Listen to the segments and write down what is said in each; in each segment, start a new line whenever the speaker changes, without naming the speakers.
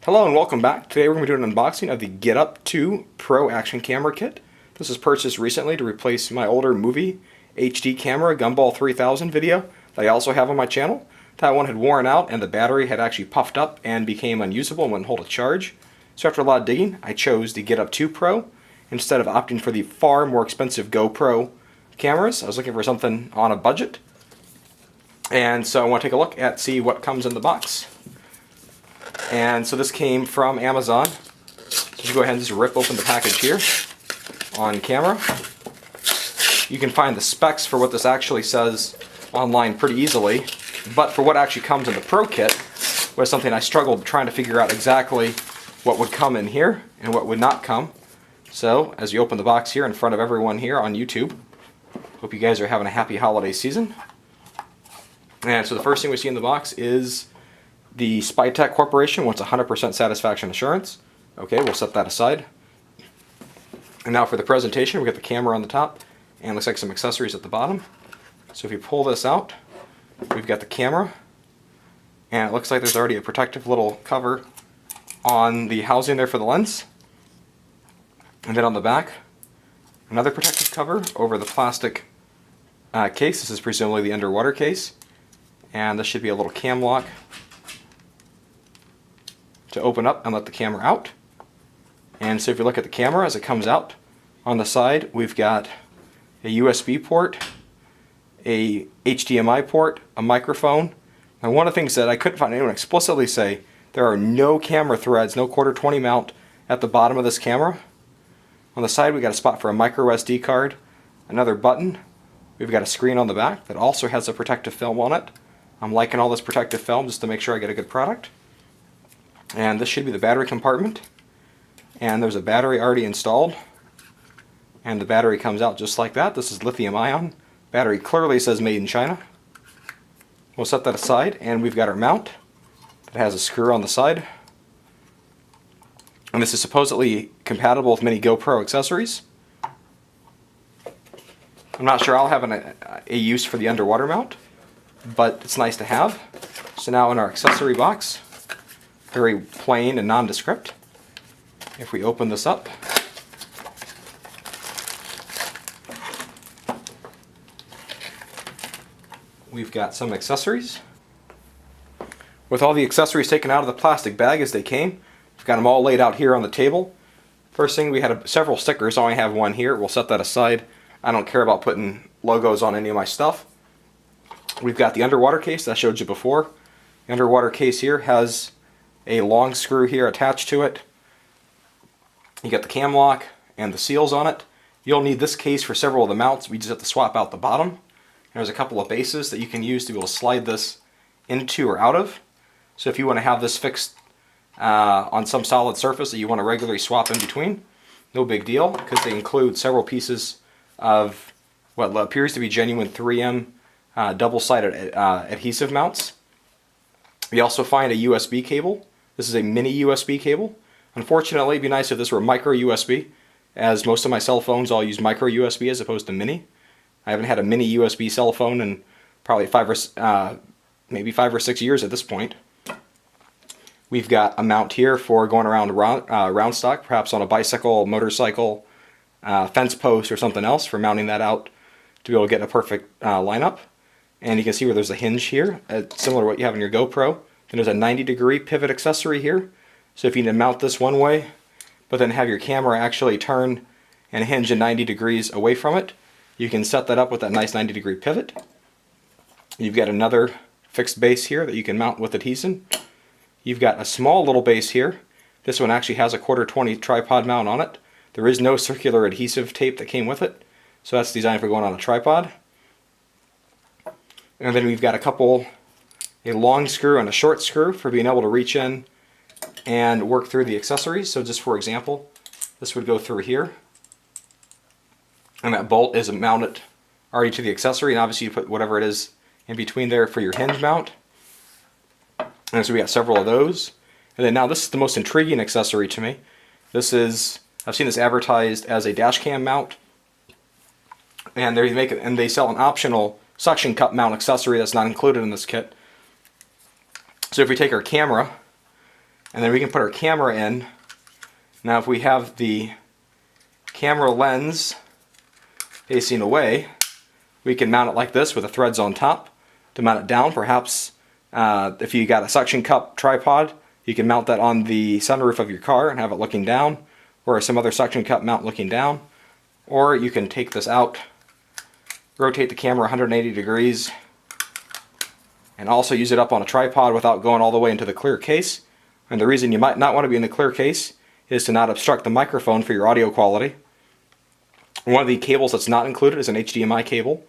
Hello and welcome back. Today we're going to be doing an unboxing of the GIT2 Pro Action Camera Kit. This was purchased recently to replace my older movie HD camera Gumball 3000 video that I also have on my channel. That one had worn out and the battery had actually puffed up and became unusable and wouldn't hold a charge. So after a lot of digging, I chose the GIT2 Pro instead of opting for the far more expensive GoPro cameras. I was looking for something on a budget. And so I want to take a look at see what comes in the box. And so this came from Amazon. So you go ahead and just rip open the package here on camera. You can find the specs for what this actually says online pretty easily, but for what actually comes in the Pro Kit was something I struggled trying to figure out exactly what would come in here and what would not come. So as you open the box here in front of everyone here on YouTube, hope you guys are having a happy holiday season. And so the first thing we see in the box is the Spytek Corporation wants 100% satisfaction assurance. Okay, we'll set that aside. And now for the presentation, we got the camera on the top and looks like some accessories at the bottom. So if you pull this out, we've got the camera, and it looks like there's already a protective little cover on the housing there for the lens. And then on the back, another protective cover over the plastic case. This is presumably the underwater case. And this should be a little cam lock to open up and let the camera out. And so if you look at the camera as it comes out, on the side we've got a USB port, a HDMI port, a microphone. And one of the things that I couldn't find anyone explicitly say, there are no camera threads, no quarter 20 mount at the bottom of this camera. On the side we got a spot for a micro SD card, another button. We've got a screen on the back that also has a protective film on it. I'm liking all this protective film just to make sure I get a good product. And this should be the battery compartment. And there's a battery already installed. And the battery comes out just like that. This is lithium ion. Battery clearly says made in China. We'll set that aside, and we've got our mount that has a screw on the side. And this is supposedly compatible with many GoPro accessories. I'm not sure I'll have a use for the underwater mount, but it's nice to have. So now in our accessory box, very plain and nondescript. If we open this up, we've got some accessories. With all the accessories taken out of the plastic bag as they came, we've got them all laid out here on the table. First thing, we had several stickers. I only have one here. We'll set that aside. I don't care about putting logos on any of my stuff. We've got the underwater case that I showed you before. The underwater case here has a long screw here attached to it. You got the cam lock and the seals on it. You'll need this case for several of the mounts. We just have to swap out the bottom. And there's a couple of bases that you can use to be able to slide this into or out of. So if you want to have this fixed on some solid surface that you want to regularly swap in between, no big deal, because they include several pieces of what appears to be genuine 3M double-sided adhesive mounts. We also find a USB cable. This is a mini USB cable. Unfortunately, it'd be nice if this were micro USB, as most of my cell phones all use micro USB as opposed to mini. I haven't had a mini USB cell phone in probably maybe 5 or 6 years at this point. We've got a mount here for going around round stock, perhaps on a bicycle, motorcycle, fence post, or something else, for mounting that out to be able to get a perfect lineup. And you can see where there's a hinge here, similar to what you have in your GoPro. Then there's a 90-degree pivot accessory here. So if you need to mount this one way, but then have your camera actually turn and hinge in 90 degrees away from it, you can set that up with that nice 90-degree pivot. You've got another fixed base here that you can mount with adhesion. You've got a small little base here. This one actually has a quarter 20 tripod mount on it. There is no circular adhesive tape that came with it, so that's designed for going on a tripod. And then we've got a long screw and a short screw for being able to reach in and work through the accessories. So just for example, this would go through here, and that bolt is mounted already to the accessory, and obviously you put whatever it is in between there for your hinge mount. And so we got several of those. And then now this is the most intriguing accessory to me. I've seen this advertised as a dash cam mount, and they sell an optional suction cup mount accessory that's not included in this kit. So if we take our camera And then we can put our camera in. Now if we have the camera lens facing away, we can mount it like this with the threads on top. To mount it down, perhaps if you got a suction cup tripod, you can mount that on the sunroof of your car and have it looking down, or some other suction cup mount looking down. Or you can take this out, rotate the camera 180 degrees, and also use it up on a tripod without going all the way into the clear case. And the reason you might not want to be in the clear case is to not obstruct the microphone for your audio quality. One of the cables that's not included is an HDMI cable.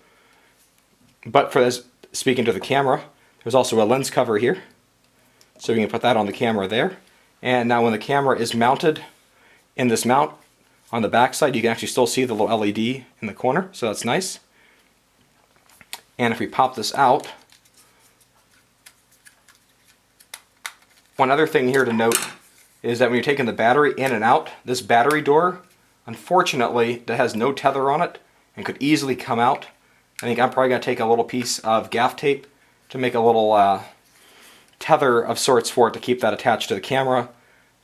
But for this, speaking to the camera, there's also a lens cover here. So we can put that on the camera there. And now when the camera is mounted in this mount on the back side, you can actually still see the little LED in the corner, so that's nice. And if we pop this out, one other thing here to note is that when you're taking the battery in and out, this battery door, unfortunately, that has no tether on it and could easily come out. I think I'm probably going to take a little piece of gaff tape to make a little tether of sorts for it to keep that attached to the camera.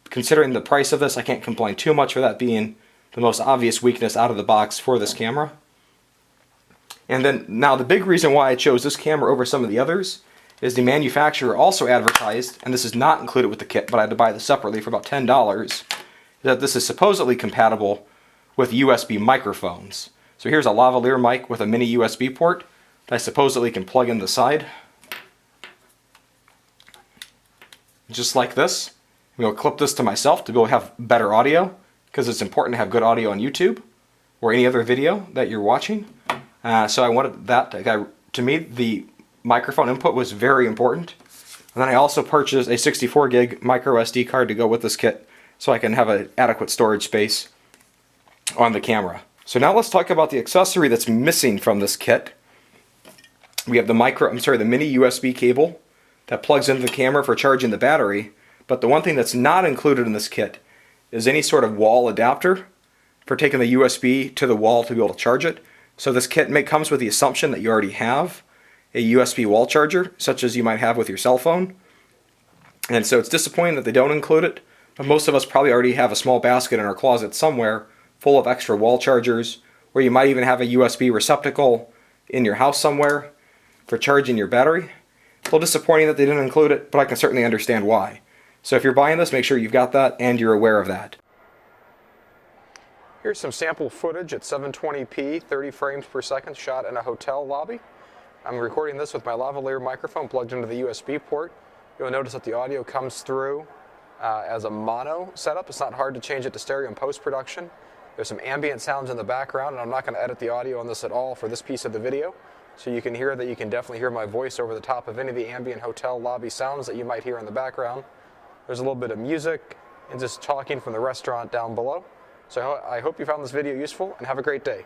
Considering the price of this, I can't complain too much for that being the most obvious weakness out of the box for this camera. And then now the big reason why I chose this camera over some of the others is the manufacturer also advertised, and this is not included with the kit, but I had to buy this separately for about $10, that this is supposedly compatible with USB microphones. So here's a lavalier mic with a mini USB port that I supposedly can plug in the side. Just like this. I'm going to clip this to myself to be able to have better audio, because it's important to have good audio on YouTube or any other video that you're watching. So I wanted that. To me, the microphone input was very important. And then I also purchased a 64 gig micro SD card to go with this kit so I can have an adequate storage space on the camera. So now let's talk about the accessory that's missing from this kit. We have the mini USB cable that plugs into the camera for charging the battery. But the one thing that's not included in this kit is any sort of wall adapter for taking the USB to the wall to be able to charge it. So this kit comes with the assumption that you already have a USB wall charger, such as you might have with your cell phone. And so it's disappointing that they don't include it, but most of us probably already have a small basket in our closet somewhere full of extra wall chargers, or you might even have a USB receptacle in your house somewhere for charging your battery. A little disappointing that they didn't include it, but I can certainly understand why. So if you're buying this, make sure you've got that and you're aware of that. Here's some sample footage at 720p, 30 frames per second, shot in a hotel lobby. I'm recording this with my lavalier microphone plugged into the USB port. You'll notice that the audio comes through as a mono setup. It's not hard to change it to stereo in post-production. There's some ambient sounds in the background, and I'm not going to edit the audio on this at all for this piece of the video. So you can hear that you can definitely hear my voice over the top of any of the ambient hotel lobby sounds that you might hear in the background. There's a little bit of music and just talking from the restaurant down below. So I hope you found this video useful, and have a great day.